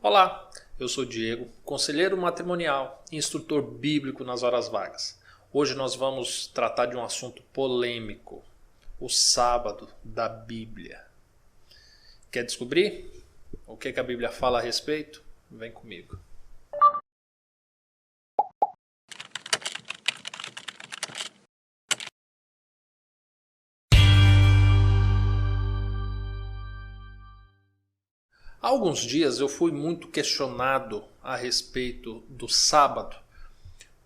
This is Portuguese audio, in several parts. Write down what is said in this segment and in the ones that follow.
Olá, eu sou Diego, conselheiro matrimonial e instrutor bíblico nas horas vagas. Hoje nós vamos tratar de um assunto polêmico, o sábado da Bíblia. Quer descobrir o que a Bíblia fala a respeito? Vem comigo. Há alguns dias eu fui muito questionado a respeito do sábado,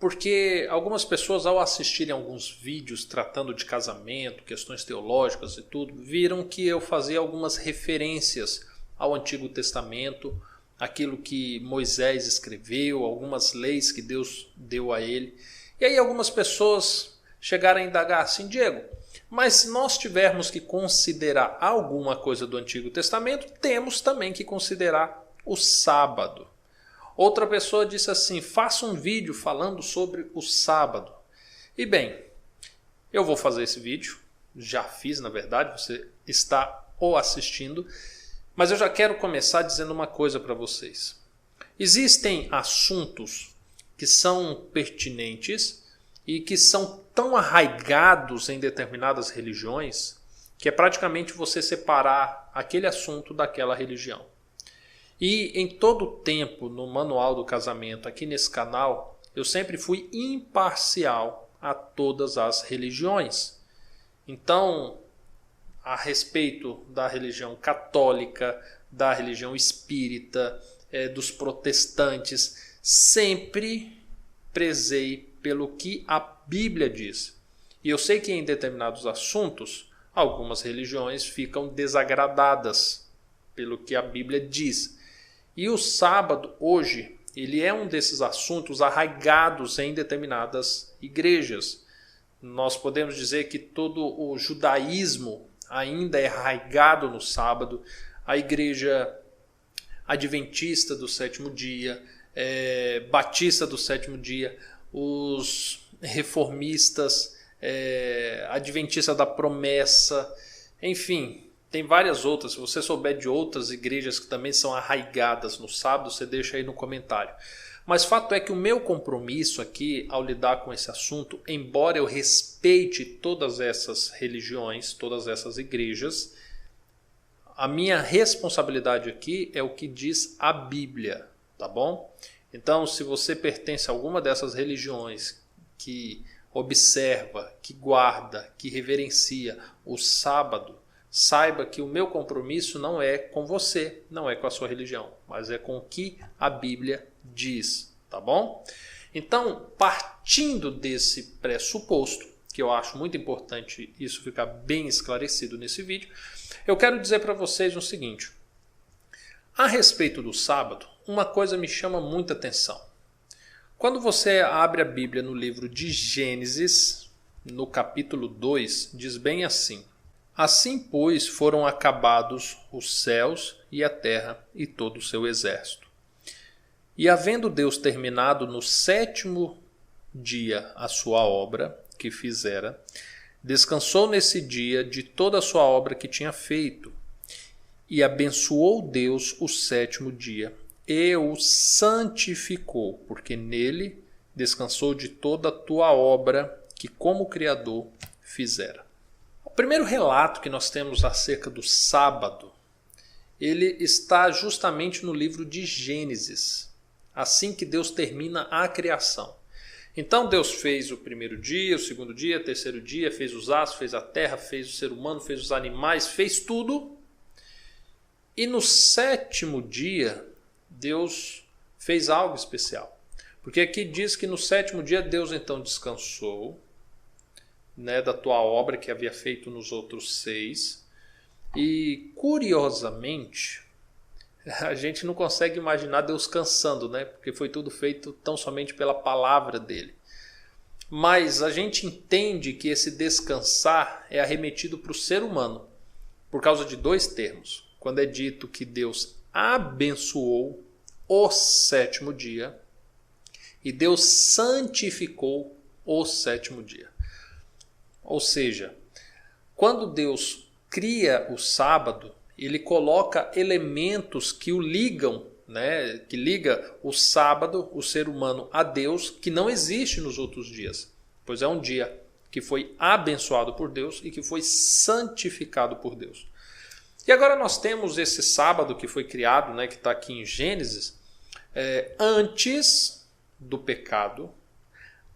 porque algumas pessoas, ao assistirem alguns vídeos tratando de casamento, questões teológicas e tudo, viram que eu fazia algumas referências ao Antigo Testamento, aquilo que Moisés escreveu, algumas leis que Deus deu a ele. E aí algumas pessoas chegaram a indagar assim: Diego, mas se nós tivermos que considerar alguma coisa do Antigo Testamento, temos também que considerar o sábado. Outra pessoa disse assim: faça um vídeo falando sobre o sábado. E bem, eu vou fazer esse vídeo, já fiz na verdade, você está ou assistindo, mas eu já quero começar dizendo uma coisa para vocês. Existem assuntos que são pertinentes e que são tão arraigados em determinadas religiões que é praticamente você separar aquele assunto daquela religião. E em todo o tempo, no Manual do Casamento, aqui nesse canal, eu sempre fui imparcial a todas as religiões. Então, a respeito da religião católica, da religião espírita, dos protestantes, sempre prezei pelo que a Bíblia diz. E eu sei que em determinados assuntos, algumas religiões ficam desagradadas pelo que a Bíblia diz. E o sábado, hoje, ele é um desses assuntos arraigados em determinadas igrejas. Nós podemos dizer que todo o judaísmo ainda é arraigado no sábado. A igreja adventista do sétimo dia, batista do sétimo dia, os reformistas, adventistas da promessa, enfim, tem várias outras. Se você souber de outras igrejas que também são arraigadas no sábado, você deixa aí no comentário. Mas fato é que o meu compromisso aqui ao lidar com esse assunto, embora eu respeite todas essas religiões, todas essas igrejas, a minha responsabilidade aqui é o que diz a Bíblia, tá bom? Então, se você pertence a alguma dessas religiões que observa, que guarda, que reverencia o sábado, saiba que o meu compromisso não é com você, não é com a sua religião, mas é com o que a Bíblia diz, tá bom? Então, partindo desse pressuposto, que eu acho muito importante isso ficar bem esclarecido nesse vídeo, eu quero dizer para vocês o seguinte: a respeito do sábado, uma coisa me chama muita atenção. Quando você abre a Bíblia no livro de Gênesis, no capítulo 2, diz bem assim: assim, pois, foram acabados os céus e a terra e todo o seu exército. E havendo Deus terminado no sétimo dia a sua obra que fizera, descansou nesse dia de toda a sua obra que tinha feito. E abençoou Deus o sétimo dia e o santificou, porque nele descansou de toda a tua obra que como Criador fizera. O primeiro relato que nós temos acerca do sábado, ele está justamente no livro de Gênesis, assim que Deus termina a criação. Então Deus fez o primeiro dia, o segundo dia, o terceiro dia, fez os astros, fez a terra, fez o ser humano, fez os animais, fez tudo. E no sétimo dia, Deus fez algo especial. Porque aqui diz que no sétimo dia Deus então descansou, da tua obra que havia feito nos outros 6. E curiosamente, a gente não consegue imaginar Deus cansando, porque foi tudo feito tão somente pela palavra dele. Mas a gente entende que esse descansar é arremetido para o ser humano, por causa de 2 termos. Quando é dito que Deus abençoou o sétimo dia e Deus santificou o sétimo dia. Ou seja, quando Deus cria o sábado, ele coloca elementos que o ligam né, que liga o sábado, o ser humano, a Deus, que não existe nos outros dias, pois é um dia que foi abençoado por Deus e que foi santificado por Deus. E agora nós temos esse sábado que foi criado, né, que está aqui em Gênesis, antes do pecado,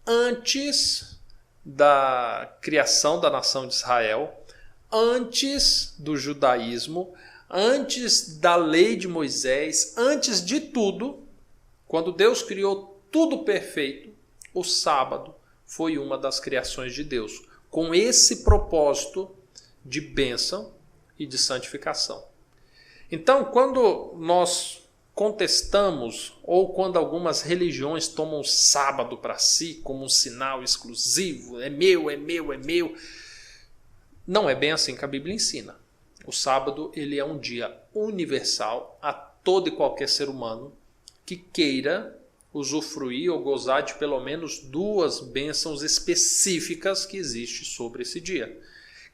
antes da criação da nação de Israel, antes do judaísmo, antes da lei de Moisés, antes de tudo, quando Deus criou tudo perfeito, o sábado foi uma das criações de Deus, com esse propósito de bênção e de santificação. Então, quando nós contestamos, ou quando algumas religiões tomam o sábado para si como um sinal exclusivo, é meu, é meu, é meu, não é bem assim que a Bíblia ensina. O sábado ele é um dia universal a todo e qualquer ser humano que queira usufruir ou gozar de pelo menos duas bênçãos específicas que existem sobre esse dia,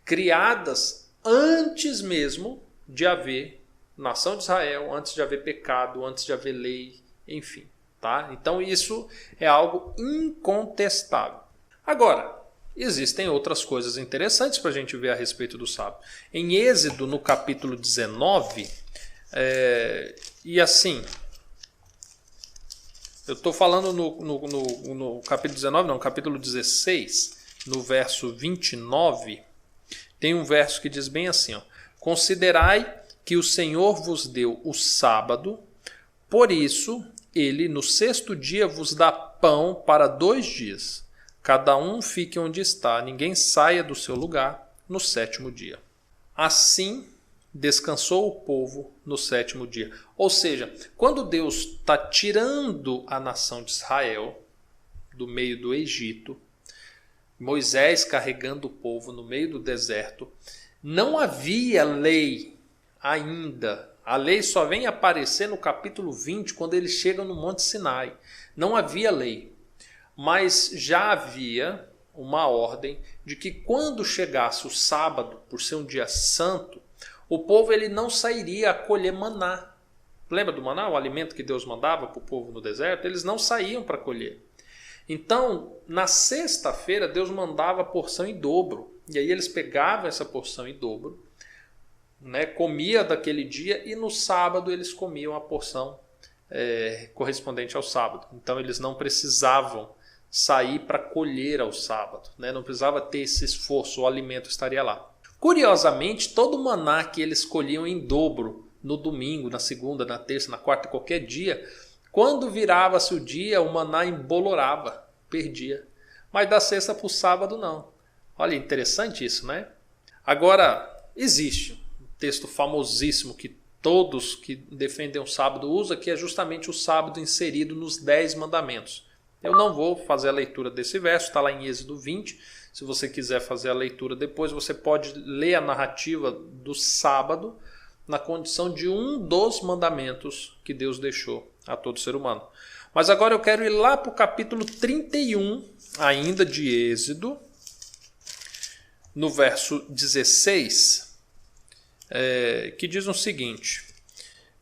criadas antes mesmo de haver nação de Israel, antes de haver pecado, antes de haver lei, enfim. Tá? Então isso é algo incontestável. Agora, existem outras coisas interessantes para a gente ver a respeito do sábado. Em Êxodo, no capítulo 19, e assim, eu estou falando no capítulo 19, não, capítulo 16, no verso 29, tem um verso que diz bem assim, ó, considerai que o Senhor vos deu o sábado, por isso ele no sexto dia vos dá pão para 2 dias. Cada um fique onde está, ninguém saia do seu lugar no 7º dia. Assim descansou o povo no 7º dia. Ou seja, quando Deus está tirando a nação de Israel do meio do Egito, Moisés carregando o povo no meio do deserto, não havia lei ainda. A lei só vem aparecer no capítulo 20, quando eles chegam no Monte Sinai. Não havia lei. Mas já havia uma ordem de que quando chegasse o sábado, por ser um dia santo, o povo ele não sairia a colher maná. Lembra do maná, o alimento que Deus mandava para o povo no deserto? Eles não saíam para colher. Então, na sexta-feira, Deus mandava a porção em dobro. E aí eles pegavam essa porção em dobro, né, comia daquele dia, e no sábado eles comiam a porção correspondente ao sábado. Então eles não precisavam sair para colher ao sábado, né? Não precisava ter esse esforço, o alimento estaria lá. Curiosamente, todo o maná que eles colhiam em dobro no domingo, na segunda, na terça, na quarta, qualquer dia, quando virava-se o dia, o maná embolorava, perdia. Mas da sexta para o sábado não. Olha, interessante isso, né? Agora, existe um texto famosíssimo que todos que defendem o sábado usam, que é justamente o sábado inserido nos 10 mandamentos. Eu não vou fazer a leitura desse verso, está lá em Êxodo 20. Se você quiser fazer a leitura depois, você pode ler a narrativa do sábado na condição de um dos mandamentos que Deus deixou a todo ser humano. Mas agora eu quero ir lá para o capítulo 31, ainda de Êxodo, no verso 16, que diz o seguinte: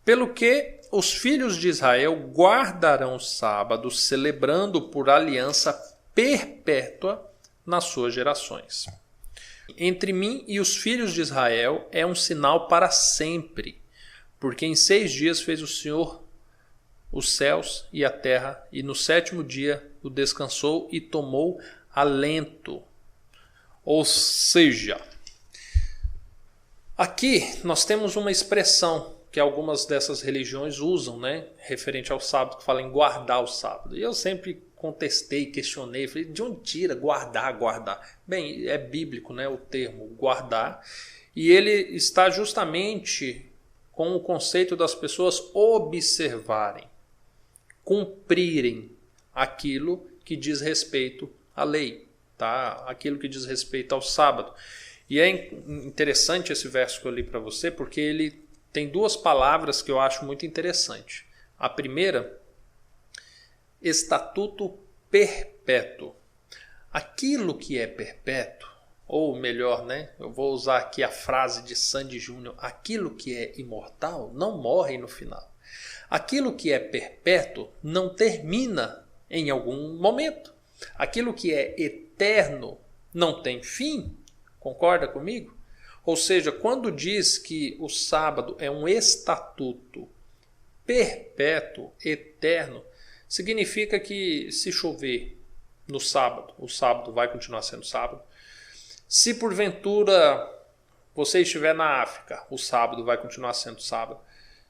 pelo que os filhos de Israel guardarão o sábado, celebrando por aliança perpétua nas suas gerações. Entre mim e os filhos de Israel é um sinal para sempre, porque em 6 dias fez o Senhor os céus e a terra, e no 7º dia o descansou e tomou alento. Ou seja, aqui nós temos uma expressão que algumas dessas religiões usam, né, referente ao sábado, que fala em guardar o sábado. E eu sempre contestei, questionei, falei, de onde tira guardar, guardar? Bem, é bíblico, né, o termo guardar, e ele está justamente com o conceito das pessoas observarem, cumprirem aquilo que diz respeito à lei, tá? Aquilo que diz respeito ao sábado. E é interessante esse verso que eu li para você, porque ele tem 2 palavras que eu acho muito interessante. A primeira, estatuto perpétuo. Aquilo que é perpétuo, ou melhor, né, eu vou usar aqui a frase de Sandy Júnior, aquilo que é imortal não morre no final. Aquilo que é perpétuo não termina em algum momento. Aquilo que é eterno não tem fim. Concorda comigo? Ou seja, quando diz que o sábado é um estatuto perpétuo, eterno, significa que se chover no sábado, o sábado vai continuar sendo sábado. Se porventura você estiver na África, o sábado vai continuar sendo sábado.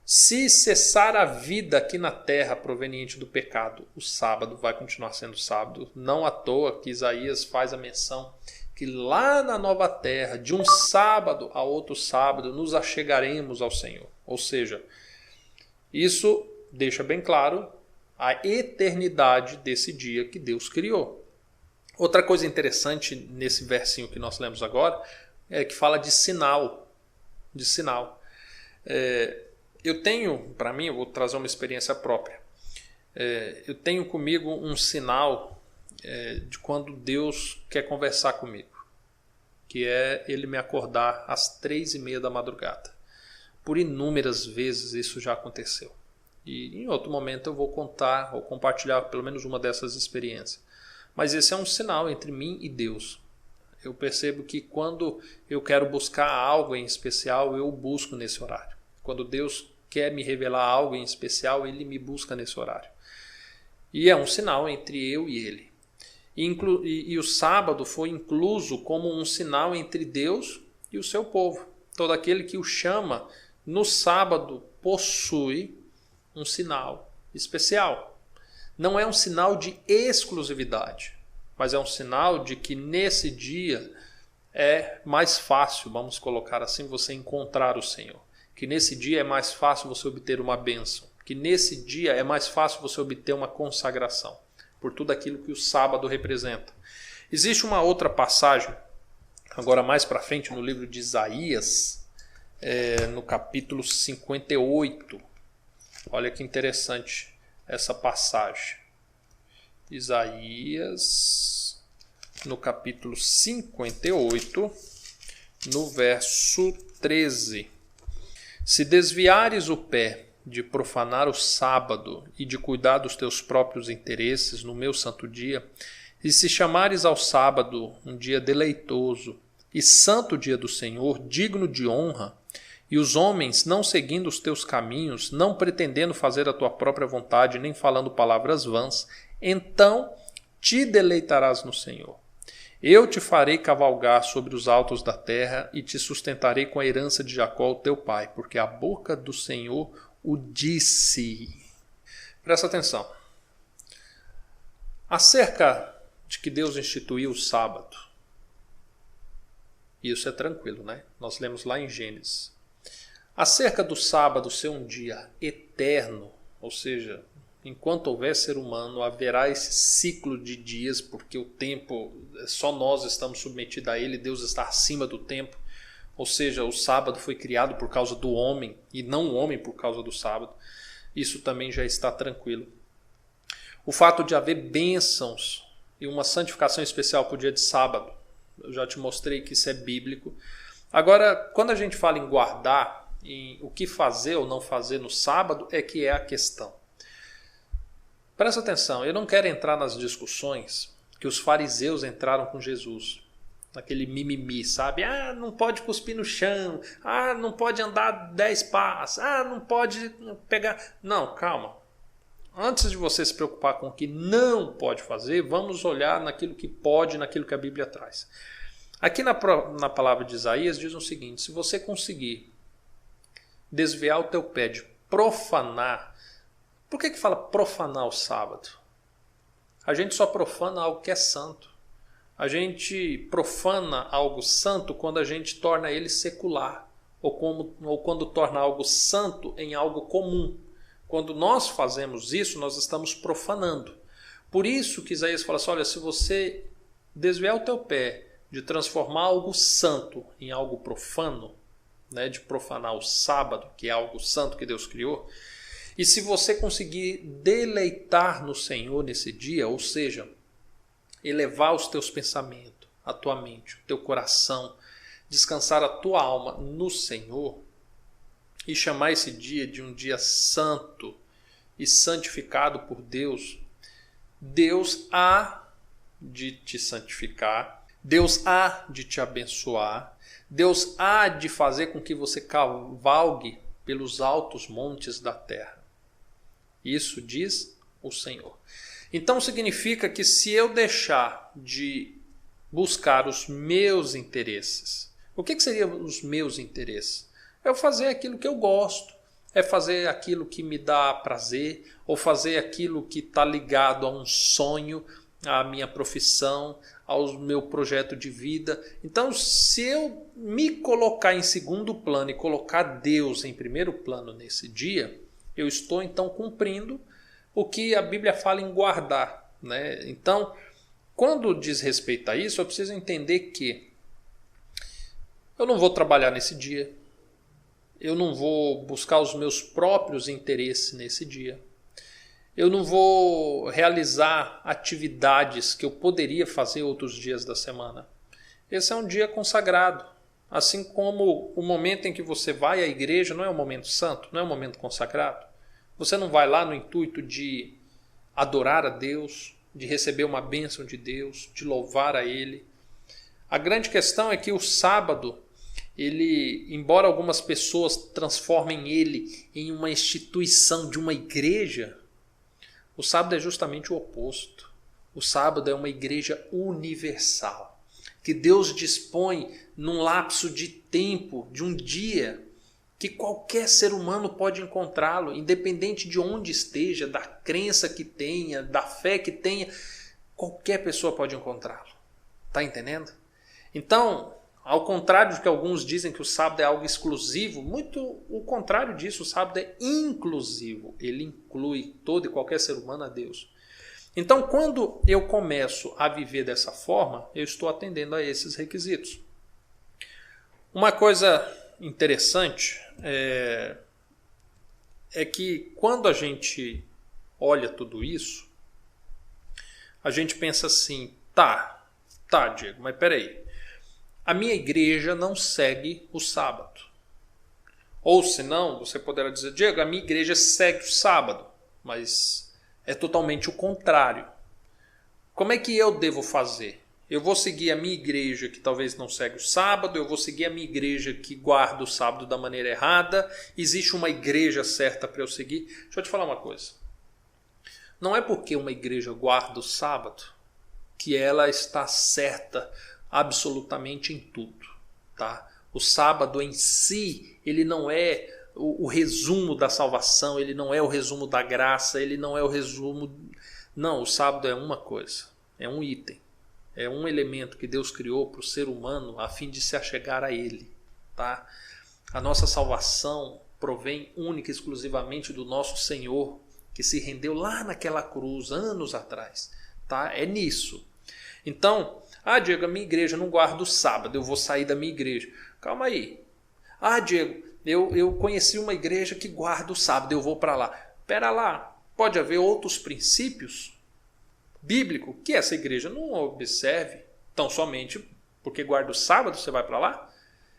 Se cessar a vida aqui na terra proveniente do pecado, o sábado vai continuar sendo sábado. Não à toa que Isaías faz a menção que lá na nova terra, de um sábado a outro sábado, nos achegaremos ao Senhor. Ou seja, isso deixa bem claro a eternidade desse dia que Deus criou. Outra coisa interessante nesse versinho que nós lemos agora é que fala de sinal. De sinal. Eu tenho, para mim, eu vou trazer uma experiência própria. Eu tenho comigo um sinal de quando Deus quer conversar comigo, que é Ele me acordar às 3:30 da madrugada. Por inúmeras vezes isso já aconteceu. E em outro momento eu vou contar ou compartilhar pelo menos uma dessas experiências. Mas esse é um sinal entre mim e Deus. Eu percebo que quando eu quero buscar algo em especial, eu busco nesse horário. Quando Deus quer me revelar algo em especial, Ele me busca nesse horário. E é um sinal entre eu e Ele. E o sábado foi incluso como um sinal entre Deus e o seu povo. Todo aquele que o chama no sábado possui um sinal especial. Não é um sinal de exclusividade, mas é um sinal de que nesse dia é mais fácil, vamos colocar assim, você encontrar o Senhor. Que nesse dia é mais fácil você obter uma bênção. Que nesse dia é mais fácil você obter uma consagração. Por tudo aquilo que o sábado representa. Existe uma outra passagem, agora mais para frente no livro de Isaías, no capítulo 58. Olha que interessante essa passagem. Isaías, no capítulo 58, no verso 13. Se desviares o pé de profanar o sábado e de cuidar dos teus próprios interesses no meu santo dia, e se chamares ao sábado um dia deleitoso e santo dia do Senhor, digno de honra, e os homens, não seguindo os teus caminhos, não pretendendo fazer a tua própria vontade, nem falando palavras vãs, então te deleitarás no Senhor. Eu te farei cavalgar sobre os altos da terra e te sustentarei com a herança de Jacó, o teu pai, porque a boca do Senhor o disse. Presta atenção. Acerca de que Deus instituiu o sábado, isso é tranquilo, né? Nós lemos lá em Gênesis. Acerca do sábado ser um dia eterno, ou seja, enquanto houver ser humano, haverá esse ciclo de dias, porque o tempo, só nós estamos submetidos a ele, Deus está acima do tempo. Ou seja, o sábado foi criado por causa do homem e não o homem por causa do sábado. Isso também já está tranquilo. O fato de haver bênçãos e uma santificação especial para o dia de sábado, eu já te mostrei que isso é bíblico. Agora, quando a gente fala em guardar, em o que fazer ou não fazer no sábado, é que é a questão. Presta atenção, eu não quero entrar nas discussões que os fariseus entraram com Jesus. Naquele mimimi, sabe? Ah, não pode cuspir no chão. Ah, não pode andar 10 passos. Ah, não pode pegar... Não, calma. Antes de você se preocupar com o que não pode fazer, vamos olhar naquilo que pode, naquilo que a Bíblia traz. Aqui na palavra de Isaías diz o seguinte: se você conseguir desviar o teu pé de profanar... Por que fala profanar o sábado? A gente só profana algo que é santo. A gente profana algo santo quando a gente torna ele secular, ou quando torna algo santo em algo comum. Quando nós fazemos isso, nós estamos profanando. Por isso que Isaías fala assim, olha, se você desviar o teu pé de transformar algo santo em algo profano, né, de profanar o sábado, que é algo santo que Deus criou, e se você conseguir deleitar no Senhor nesse dia, ou seja, elevar os teus pensamentos, a tua mente, o teu coração, descansar a tua alma no Senhor, e chamar esse dia de um dia santo e santificado por Deus, Deus há de te santificar, Deus há de te abençoar, Deus há de fazer com que você cavalgue pelos altos montes da terra. Isso diz o Senhor. Então significa que se eu deixar de buscar os meus interesses, o que seriam os meus interesses? É eu fazer aquilo que eu gosto, é fazer aquilo que me dá prazer, ou fazer aquilo que está ligado a um sonho, à minha profissão, ao meu projeto de vida. Então, se eu me colocar em segundo plano e colocar Deus em primeiro plano nesse dia, eu estou então cumprindo o que a Bíblia fala em guardar, né? Então, quando diz respeito a isso, eu preciso entender que eu não vou trabalhar nesse dia, eu não vou buscar os meus próprios interesses nesse dia, eu não vou realizar atividades que eu poderia fazer outros dias da semana. Esse é um dia consagrado. Assim como o momento em que você vai à igreja não é um momento santo, não é um momento consagrado. Você não vai lá no intuito de adorar a Deus, de receber uma bênção de Deus, de louvar a Ele. A grande questão é que o sábado, embora algumas pessoas transformem ele em uma instituição de uma igreja, o sábado é justamente o oposto. O sábado é uma igreja universal, que Deus dispõe num lapso de tempo, de um dia, que qualquer ser humano pode encontrá-lo, independente de onde esteja, da crença que tenha, da fé que tenha, qualquer pessoa pode encontrá-lo. Está entendendo? Então, ao contrário do que alguns dizem que o sábado é algo exclusivo, muito o contrário disso, o sábado é inclusivo. Ele inclui todo e qualquer ser humano a Deus. Então, quando eu começo a viver dessa forma, eu estou atendendo a esses requisitos. Uma coisa interessante é que quando a gente olha tudo isso, a gente pensa assim, tá, Diego, mas peraí. A minha igreja não segue o sábado. Ou senão, você poderá dizer, Diego, a minha igreja segue o sábado, mas é totalmente o contrário. Como é que eu devo fazer? Eu vou seguir a minha igreja que talvez não segue o sábado, eu vou seguir a minha igreja que guarda o sábado da maneira errada, existe uma igreja certa para eu seguir? Deixa eu te falar uma coisa. Não é porque uma igreja guarda o sábado que ela está certa absolutamente em tudo, tá? O sábado em si, ele não é o resumo da salvação, ele não é o resumo da graça, ele não é o resumo... Não, o sábado é uma coisa, é um item, é um elemento que Deus criou para o ser humano a fim de se achegar a Ele, tá? A nossa salvação provém única e exclusivamente do nosso Senhor, que se rendeu lá naquela cruz, anos atrás, tá? É nisso. Então, Diego, a minha igreja não guarda o sábado, eu vou sair da minha igreja. Calma aí. Diego, eu conheci uma igreja que guarda o sábado, eu vou para lá. Pera lá, pode haver outros princípios bíblicos que essa igreja não observe, tão somente porque guarda o sábado você vai para lá?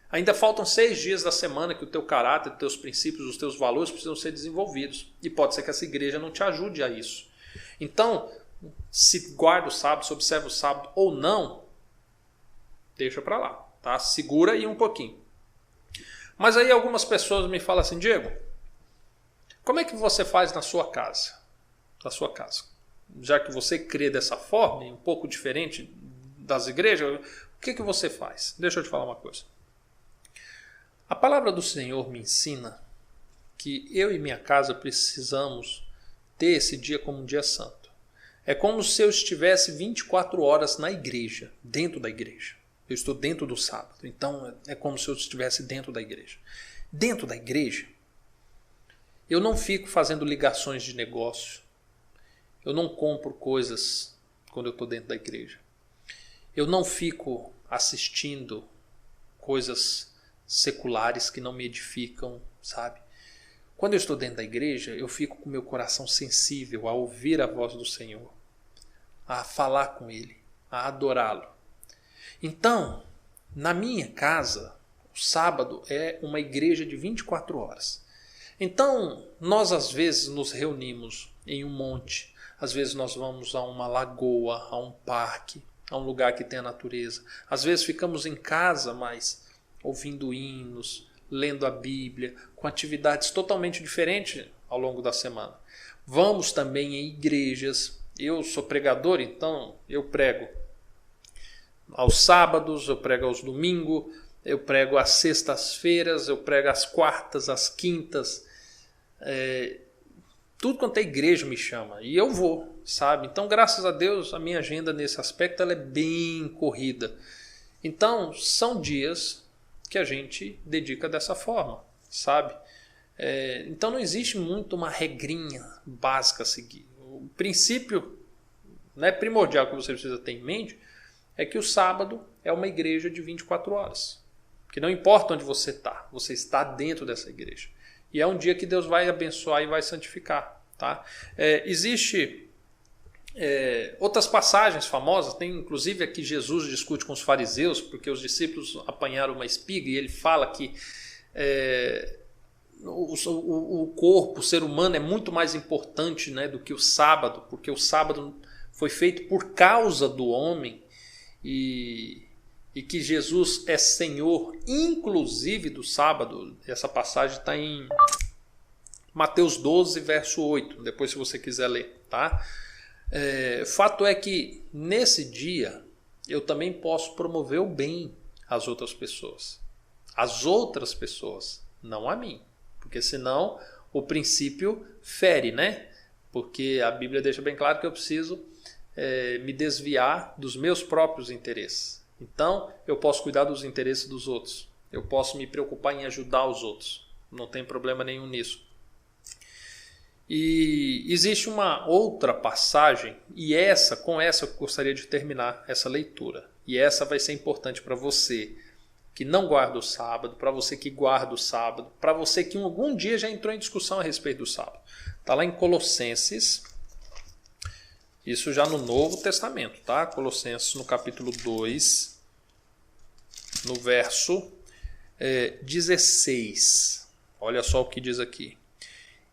Ainda faltam 6 dias da semana que o teu caráter, os teus princípios, os teus valores precisam ser desenvolvidos. E pode ser que essa igreja não te ajude a isso. Então, se guarda o sábado, se observa o sábado ou não, deixa para lá, tá? Segura aí um pouquinho. Mas aí algumas pessoas me falam assim, Diego, como é que você faz na sua casa? Na sua casa. Já que você crê dessa forma, um pouco diferente das igrejas, o que você faz? Deixa eu te falar uma coisa. A palavra do Senhor me ensina que eu e minha casa precisamos ter esse dia como um dia santo. É como se eu estivesse 24 horas na igreja, dentro da igreja. Eu estou dentro do sábado, então é como se eu estivesse dentro da igreja. Dentro da igreja, eu não fico fazendo ligações de negócio. Eu não compro coisas quando eu estou dentro da igreja. Eu não fico assistindo coisas seculares que não me edificam, sabe? Quando eu estou dentro da igreja, eu fico com meu coração sensível a ouvir a voz do Senhor, a falar com Ele, a adorá-lo. Então, na minha casa, o sábado é uma igreja de 24 horas. Então, nós às vezes nos reunimos em um monte, às vezes nós vamos a uma lagoa, a um parque, a um lugar que tem a natureza. Às vezes ficamos em casa, mas ouvindo hinos, lendo a Bíblia, com atividades totalmente diferentes ao longo da semana. Vamos também em igrejas. Eu sou pregador, então eu prego aos sábados, eu prego aos domingos, eu prego às sextas-feiras, eu prego às quartas, às quintas. Tudo quanto é igreja me chama e eu vou, sabe? Então, graças a Deus, a minha agenda nesse aspecto ela é bem corrida. Então, são dias que a gente dedica dessa forma, sabe? Então, não existe muito uma regrinha básica a seguir. O princípio, né, primordial que você precisa ter em mente é que o sábado é uma igreja de 24 horas. Que não importa onde você está dentro dessa igreja. E é um dia que Deus vai abençoar e vai santificar. Tá? Existe outras passagens famosas. Tem inclusive aqui Jesus discute com os fariseus, porque os discípulos apanharam uma espiga e ele fala que o corpo, o ser humano é muito mais importante, né, do que o sábado, porque o sábado foi feito por causa do homem e que Jesus é Senhor, inclusive do sábado. Essa passagem está em Mateus 12, verso 8, depois se você quiser ler. Tá? Fato é que nesse dia eu também posso promover o bem às outras pessoas. Às outras pessoas, não a mim. Porque senão o princípio fere, né? Porque a Bíblia deixa bem claro que eu preciso me desviar dos meus próprios interesses. Então, eu posso cuidar dos interesses dos outros. Eu posso me preocupar em ajudar os outros. Não tem problema nenhum nisso. E existe uma outra passagem, e com essa eu gostaria de terminar essa leitura. E essa vai ser importante para você que não guarda o sábado, para você que guarda o sábado, para você que algum dia já entrou em discussão a respeito do sábado. Está lá em Colossenses. Isso já no Novo Testamento, tá? Colossenses no capítulo 2, no verso 16. Olha só o que diz aqui.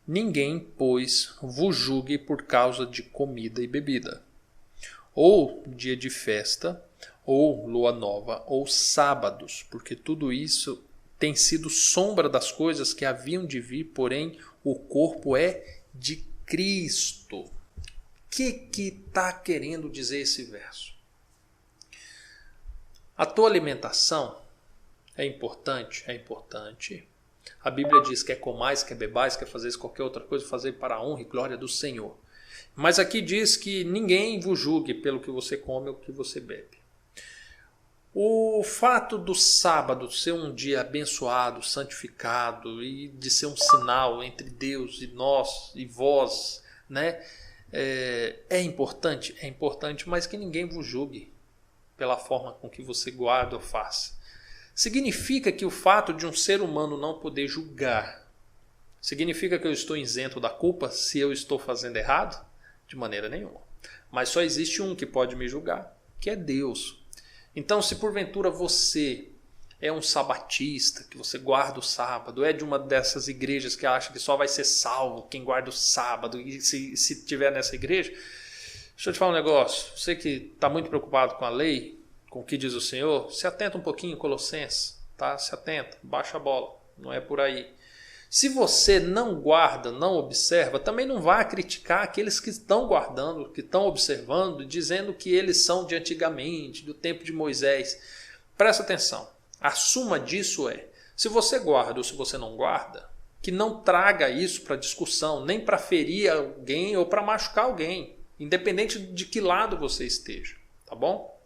Ninguém, pois, vos julgue por causa de comida e bebida, ou dia de festa, ou lua nova, ou sábados, porque tudo isso tem sido sombra das coisas que haviam de vir, porém o corpo é de Cristo. O que está querendo dizer esse verso? A tua alimentação é importante? É importante. A Bíblia diz que é comais, que é bebais, que é fazer qualquer outra coisa, fazer para a honra e glória do Senhor. Mas aqui diz que ninguém vos julgue pelo que você come ou que você bebe. O fato do sábado ser um dia abençoado, santificado e de ser um sinal entre Deus e nós e vós, né? É importante, mas que ninguém vos julgue pela forma com que você guarda ou faz. Significa que o fato de um ser humano não poder julgar significa que eu estou isento da culpa se eu estou fazendo errado? De maneira nenhuma. Mas só existe um que pode me julgar, que é Deus. Então, se porventura você é um sabatista, que você guarda o sábado, é de uma dessas igrejas que acha que só vai ser salvo quem guarda o sábado, e se estiver nessa igreja, deixa eu te falar um negócio. Você que está muito preocupado com a lei, com o que diz o Senhor, se atenta um pouquinho em Colossenses, tá? Se atenta, baixa a bola, não é por aí. Se você não guarda, não observa, também não vá criticar aqueles que estão guardando, que estão observando, dizendo que eles são de antigamente, do tempo de Moisés. Presta atenção, a suma disso se você guarda ou se você não guarda, que não traga isso para discussão, nem para ferir alguém ou para machucar alguém, independente de que lado você esteja, tá bom?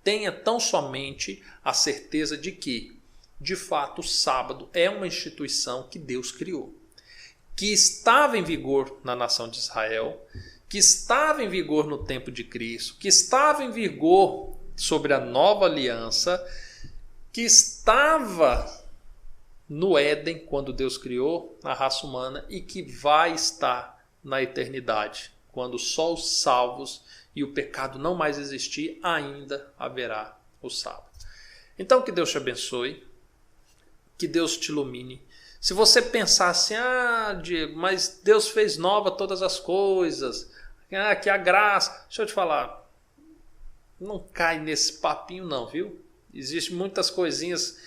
Tenha tão somente a certeza de que, de fato, o sábado é uma instituição que Deus criou, que estava em vigor na nação de Israel, que estava em vigor no tempo de Cristo, que estava em vigor sobre a nova aliança, que estava no Éden quando Deus criou a raça humana e que vai estar na eternidade, quando só os salvos e o pecado não mais existir, ainda haverá o sábado. Então que Deus te abençoe, que Deus te ilumine. Se você pensar assim, Diego, mas Deus fez nova todas as coisas, que a graça... Deixa eu te falar, não cai nesse papinho não, viu? Existem muitas coisinhas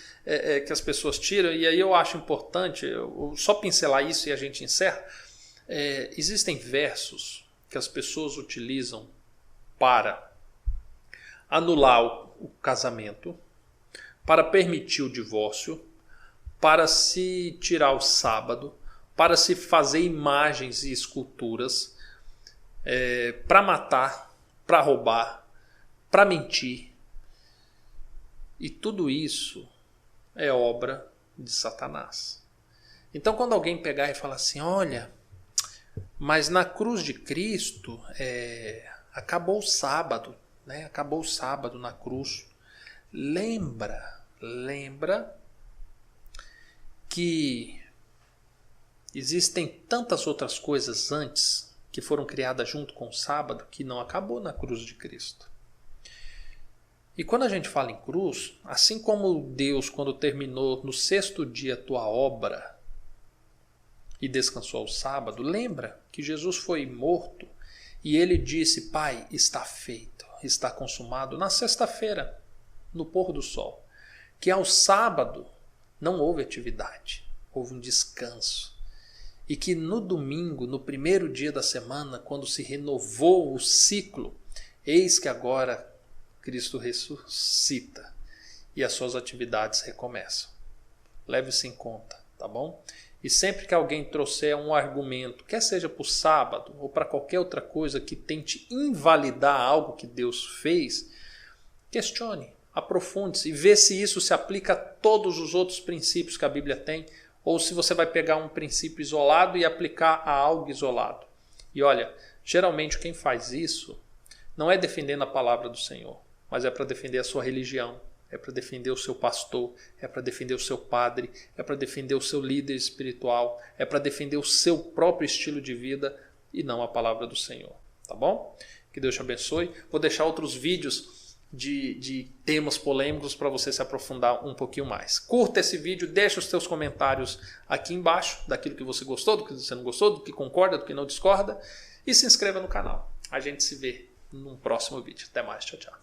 que as pessoas tiram, e aí eu acho importante, eu só pincelar isso e a gente encerra. Existem versos que as pessoas utilizam para anular o casamento, para permitir o divórcio, para se tirar o sábado, para se fazer imagens e esculturas, para matar, para roubar, para mentir. E tudo isso é obra de Satanás. Então quando alguém pegar e falar assim, olha, mas na cruz de Cristo acabou o sábado, né? Acabou o sábado na cruz. Lembra que existem tantas outras coisas antes que foram criadas junto com o sábado que não acabou na cruz de Cristo. E quando a gente fala em cruz, assim como Deus, quando terminou no 6º dia a tua obra e descansou ao sábado, lembra que Jesus foi morto e ele disse, Pai, está feito, está consumado, na sexta-feira, no pôr do sol. Que ao sábado não houve atividade, houve um descanso. E que no domingo, no primeiro dia da semana, quando se renovou o ciclo, eis que agora Cristo ressuscita e as suas atividades recomeçam. Leve isso em conta, tá bom? E sempre que alguém trouxer um argumento, quer seja para o sábado ou para qualquer outra coisa que tente invalidar algo que Deus fez, questione, aprofunde-se e vê se isso se aplica a todos os outros princípios que a Bíblia tem, ou se você vai pegar um princípio isolado e aplicar a algo isolado. E olha, geralmente quem faz isso não é defendendo a palavra do Senhor, mas é para defender a sua religião, é para defender o seu pastor, é para defender o seu padre, é para defender o seu líder espiritual, é para defender o seu próprio estilo de vida e não a palavra do Senhor. Tá bom? Que Deus te abençoe. Vou deixar outros vídeos de temas polêmicos para você se aprofundar um pouquinho mais. Curta esse vídeo, deixa os seus comentários aqui embaixo, daquilo que você gostou, do que você não gostou, do que concorda, do que não discorda, e se inscreva no canal. A gente se vê num próximo vídeo. Até mais, tchau, tchau.